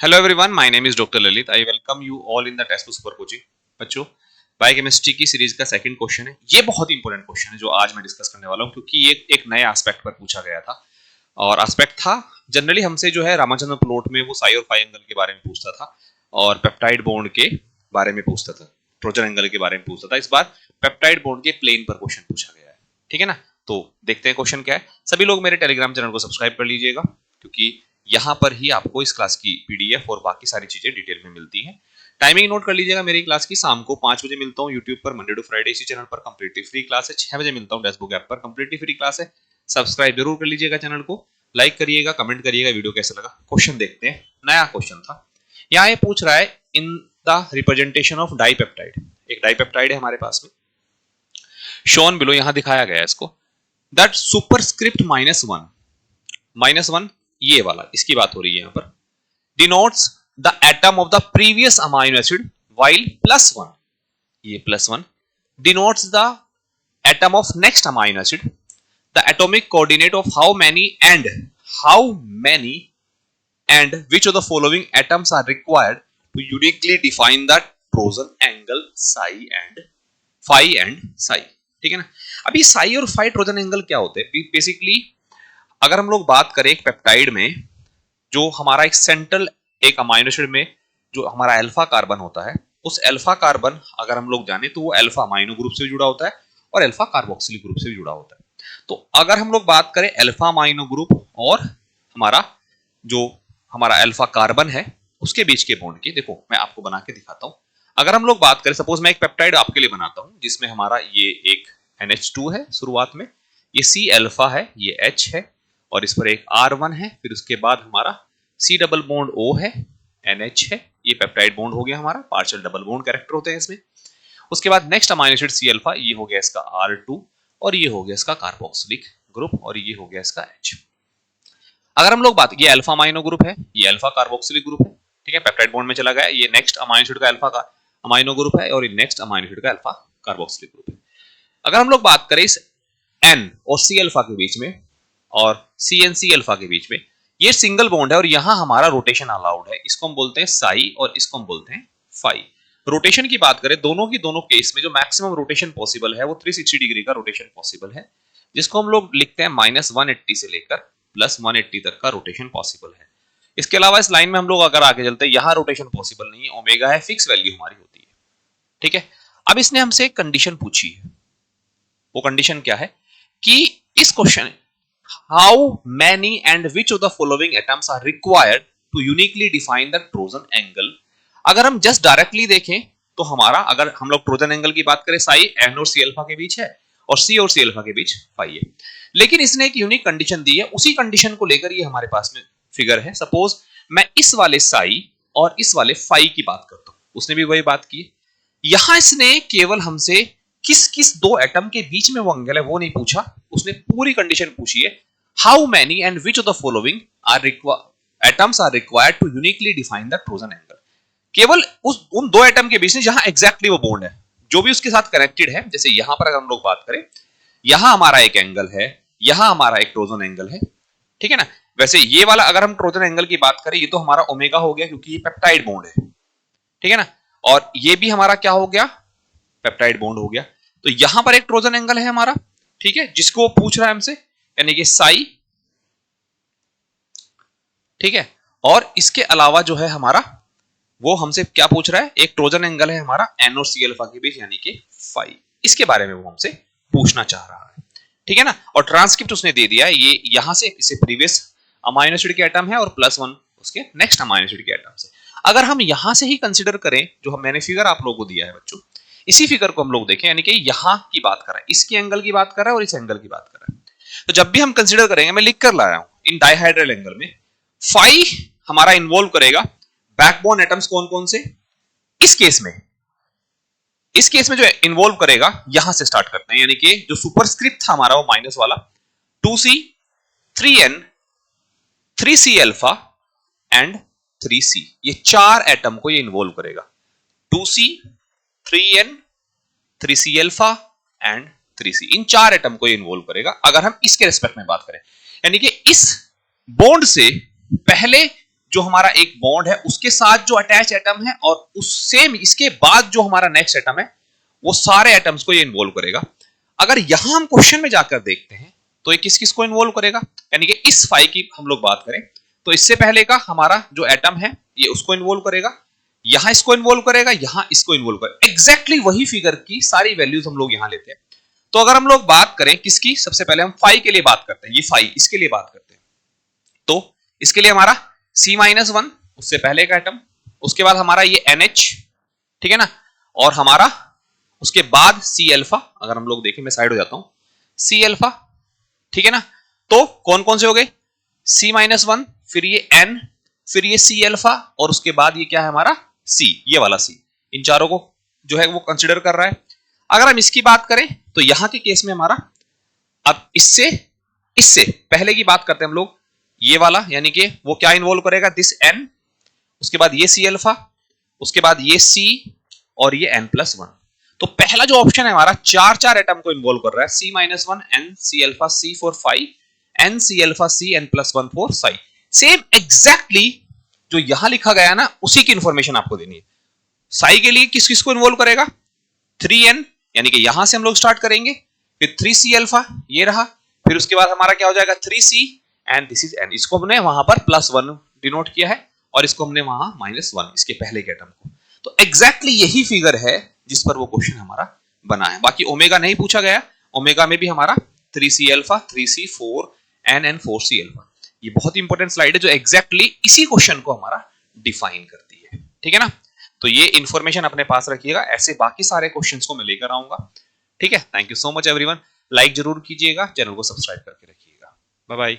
Hello everyone, my name is doctor Lalit. I welcome you all in the test super coaching. बच्चों, biochemistry की series का second question है। ये बहुत important question है जो आज मैं डिस्कस करने वाला हूं, क्योंकि ये एक नए एस्पेक्ट पर पूछा गया था। और एस्पेक्ट था जनरली हमसे जो है रामाचंद्रन प्लॉट में वो साई और फाई एंगल के बारे में पूछता था और पेप्टाइड बॉन्ड के बारे में पूछता था, ट्रोजन एंगल के बारे में पूछता था। इस बार पेप्टाइड बॉन्ड के प्लेन पर क्वेश्चन पूछा गया है। ठीक है ना, तो देखते हैं क्वेश्चन क्या है। सभी लोग मेरे टेलीग्राम चैनल को सब्सक्राइब कर लीजिएगा, क्योंकि यहां पर ही आपको इस क्लास की पीडीएफ और बाकी सारी चीजें डिटेल में मिलती हैं। टाइमिंग नोट कर लीजिएगा मेरी क्लास की। शाम को 5 बजे मिलता हूं यूट्यूब पर, मंडे टू फ्राइडे इसी चैनल पर कंप्लीटली फ्री क्लास है। 6 बजे मिलता हूं टेक्स्टबुक ऐप पर, कंप्लीटली फ्री क्लास है। सब्सक्राइब जरूर कर लीजिएगा चैनल को, लाइक करिएगा, कमेंट करिएगा वीडियो कैसा लगा। क्वेश्चन देखते हैं। नया क्वेश्चन था। यहाँ ये पूछ रहा है in the representation of dipeptide. एक डाइपेप्टाइड है हमारे पास में, शोन बिलो, यहां दिखाया गया है इसको। दैट सुपरस्क्रिप्ट -1 ये वाला, इसकी बात हो रही है यहां पर, denotes the atom of the previous amino acid, while +1, ये +1 denotes the atom of next amino acid. The atomic coordinate of how many and which of the following atoms are required to uniquely define the torsion angle phi and psi. ठीक है ना। अभी साई और phi Trojan angle क्या होते हैं basically? अगर हम लोग बात करें एक पेप्टाइड में, जो हमारा एक सेंट्रल एक अमाइनो एसिड में जो हमारा अल्फा कार्बन होता है, उस अल्फा कार्बन अगर हम लोग जाने तो वो अल्फा अमाइनो ग्रुप से जुड़ा होता है और अल्फा कार्बोक्सिलिक ग्रुप से जुड़ा होता है। तो अगर हम लोग बात करें अल्फा अमाइनो ग्रुप और हमारा जो हमारा अल्फा कार्बन है उसके बीच के बॉन्ड की, देखो मैं आपको बना के दिखाता हूं। अगर हम लोग बात करें, सपोज मैं एक पेप्टाइड आपके लिए बनाता हूं जिसमें हमारा ये एक NH2 है शुरुआत में, ये C अल्फा है, ये H है और इस पर एक R1 है, फिर उसके बाद हमारा C डबल बॉन्ड O है, NH है। ये पेप्टाइड बॉन्ड हो गया हमारा, पार्शियल डबल बॉन्ड कैरेक्टर होते हैं इसमें। उसके बाद next amino acid C alpha, ये हो गया इसका R2 और ये हो गया इसका कार्बोक्सिलिक ग्रुप और ये हो गया इसका H। अगर हम लोग बात, ये अल्फा अमाइनो ग्रुप है, ये अल्फा कार्बोक्सिलिक ग्रुप है। ठीक है, पेप्टाइड बॉन्ड में चला गया। ये नेक्स्ट अमाइनो एसिड का अल्फा का अमाइनो ग्रुप है और ये नेक्स्ट अमाइनो एसिड का अल्फा कार्बोक्सिलिक ग्रुप है। अगर हम लोग बात करें इस N और C अल्फा के बीच में और CNC अल्फा के बीच में, ये सिंगल बॉन्ड है और यहां हमारा रोटेशन अलाउड है। इसको हम बोलते हैं साई और इसको हम बोलते हैं फाई। रोटेशन की बात करें, दोनों केस में जो मैक्सिमम रोटेशन पॉसिबल है वो 360 डिग्री का रोटेशन पॉसिबल है, जिसको हम लोग लिखते हैं -180 से लेकर +180 तक का रोटेशन पॉसिबल है। इसके अलावा इस लाइन में हम लोग अगर आगे चलते हैं, यहां रोटेशन पॉसिबल नहीं है, ओमेगा है, फिक्स वैल्यू हमारी होती है। ठीक है, अब इसने हमसे एक कंडीशन पूछी है। वो कंडीशन क्या है कि इस question, how many and which of the following atoms are required to uniquely define the torsion angle. अगर हम जस्ट डायरेक्टली देखें तो हमारा, अगर हम लोग ट्रोजन एंगल की बात करें, साई N और C अल्फा के बीच है और C और C अल्फा के बीच फाई है। लेकिन इसने एक यूनिक कंडीशन दी है, उसी कंडीशन को लेकर ये हमारे पास में फिगर है। सपोज मैं इस वाले साई और इस वाले फाई की बात करता हूं, उसने भी वही बात की। यहां इसने केवल हमसे किस किस दो एटम के बीच में वो एंगल है वो नहीं पूछा, उसने पूरी कंडीशन पूछी है, how many and which of the following atoms are required to uniquely define the torsion angle. केवल उन दो एटम के बीच में जहां एग्जैक्टली वो बॉन्ड है, जो भी उसके साथ कनेक्टेड है। जैसे यहां पर अगर हम लोग बात करें, यहां हमारा एक एंगल है, यहां हमारा एक ट्रोजन एंगल है। ठीक है ना। वैसे ये वाला अगर हम ट्रोजन एंगल की बात करें, ये तो हमारा ओमेगा हो गया क्योंकि ये पेप्टाइड बॉन्ड है। ठीक है ना। और ये भी हमारा क्या हो गया, पेप्टाइड बॉन्ड हो गया। तो यहां पर एक ट्रोजन एंगल है हमारा, ठीक है, जिसको वो पूछ रहा है हमसे, यानी कि साई। ठीक है, और इसके अलावा जो है हमारा, वो हमसे क्या पूछ रहा है, एक ट्रोजन एंगल है हमारा N और C अल्फा के बीच, यानी कि फाई। इसके बारे में वो हमसे पूछना चाह रहा है। ठीक है ना। और ट्रांसक्रिप्ट उसने दे दिया है, ये यहां से इसे प्रीवियस अमाइनो एसिड के एटम है और +1 उसके नेक्स्ट अमाइनो एसिड के एटम से। अगर हम यहां से ही कंसीडर करें, जो मैंने फिगर आप लोगों को दिया है बच्चों, इसी फिगर को हम लोग देखें, यानी कि यहां की बात कर रहा है, इसके एंगल की बात कर रहा है और इस एंगल की बात कर रहा है। तो जब भी हम कंसीडर करेंगे, मैं लिख कर लाया हूं, इन डाइहाइड्रल एंगल में फाई हमारा इन्वॉल्व करेगा बैकबोन एटम्स कौन कौन से। इस केस में जो इन्वॉल्व करेगा, यहां से स्टार्ट करते हैं, यानी कि जो सुपरस्क्रिप्ट था हमारा वो माइनस वाला, 2C 3N 3C alpha and 3C, ये 4 एटम को ये इन्वॉल्व करेगा। 2C 3N 3C alpha and 3C, in 4 atom को ये इन्वॉल्व करेगा अगर हम इसके रिस्पेक्ट में बात करें। यानी कि इस बॉन्ड से पहले जो हमारा एक बॉन्ड है उसके साथ जो अटैच एटम है और उस सेम इसके बाद जो हमारा नेक्स्ट एटम है वो सारे एटम्स को ये इन्वॉल्व करेगा। अगर यहां हम क्वेश्चन में जाकर देखते हैं तो ये किस किस को इन्वॉल्व करेगा, यानी कि इस फाई की हम लोग बात करें तो इससे पहले का हमारा जो एटम है ये उसको इन्वॉल्व करेगा, यहां इसको इन्वॉल्व करेगा, यहां इसको इन्वॉल्व करेगा। एग्जैक्टली वही फिगर की सारी वैल्यूज हम लोग यहां लेते हैं। तो अगर हम लोग बात करें किसकी, सबसे पहले हम फाई के लिए बात करते हैं, ये फाई इसके लिए बात करते हैं। तो इसके लिए हमारा C-1 उससे पहले का एटम, उसके बाद हमारा ये NH, ठीक है ना, और हमारा उसके बाद C अल्फा। अगर हम लोग देखें, मैं साइड हो जाता हूं, C अल्फा, ठीक है ना। तो कौन कौन से हो गए, C-1, फिर ये N, फिर ये C अल्फा, और उसके बाद ये क्या है हमारा C, ये वाला C। इन चारों को जो है वो कंसिडर कर रहा है। अगर हम इसकी बात करें तो यहां के केस में हमारा, अब इससे इससे पहले की बात करते हैं हम लोग, ये वाला, यानी कि वो क्या इन्वॉल्व करेगा, दिस N, उसके बाद ये C अल्फा, उसके बाद ये C, और ये N+1। तो पहला जो ऑप्शन है हमारा चार चार एटम को इन्वॉल्व कर रहा है, C-1 N C alpha C for phi, N C alpha C N+1 for psi। Same exactly जो यहां लिखा गया ना उसी की इंफॉर्मेशन आपको देनी है। साई के लिए किस किस को इन्वॉल्व करेगा, 3N, यानी कि यहां से हम लोग स्टार्ट करेंगे, फिर 3C अल्फा ये रहा, फिर उसके बाद हमारा क्या हो जाएगा 3C, and this is N। इसको हमने वहां पर +1 डिनोट किया है और इसको हमने वहां -1, इसके पहले के एटम को। तो एग्जैक्टली यही फिगर है जिस पर वो क्वेश्चन हमारा बना है। बाकी ओमेगा नहीं पूछा गया, ओमेगा में भी हमारा 3C alpha, 3C 4N and 4C alpha. ये बहुत इंपॉर्टेंट स्लाइड है जो एग्जैक्टली इसी क्वेश्चन को हमारा डिफाइन करती है, ठीक है ना। तो ये इंफॉर्मेशन अपने पास रखिएगा, ऐसे बाकी सारे क्वेश्चंस को मैं लेकर आऊंगा, ठीक है। Thank you so much everyone, like जरूर कीजिएगा, चैनल को सब्सक्राइब करके रखिएगा। Bye bye.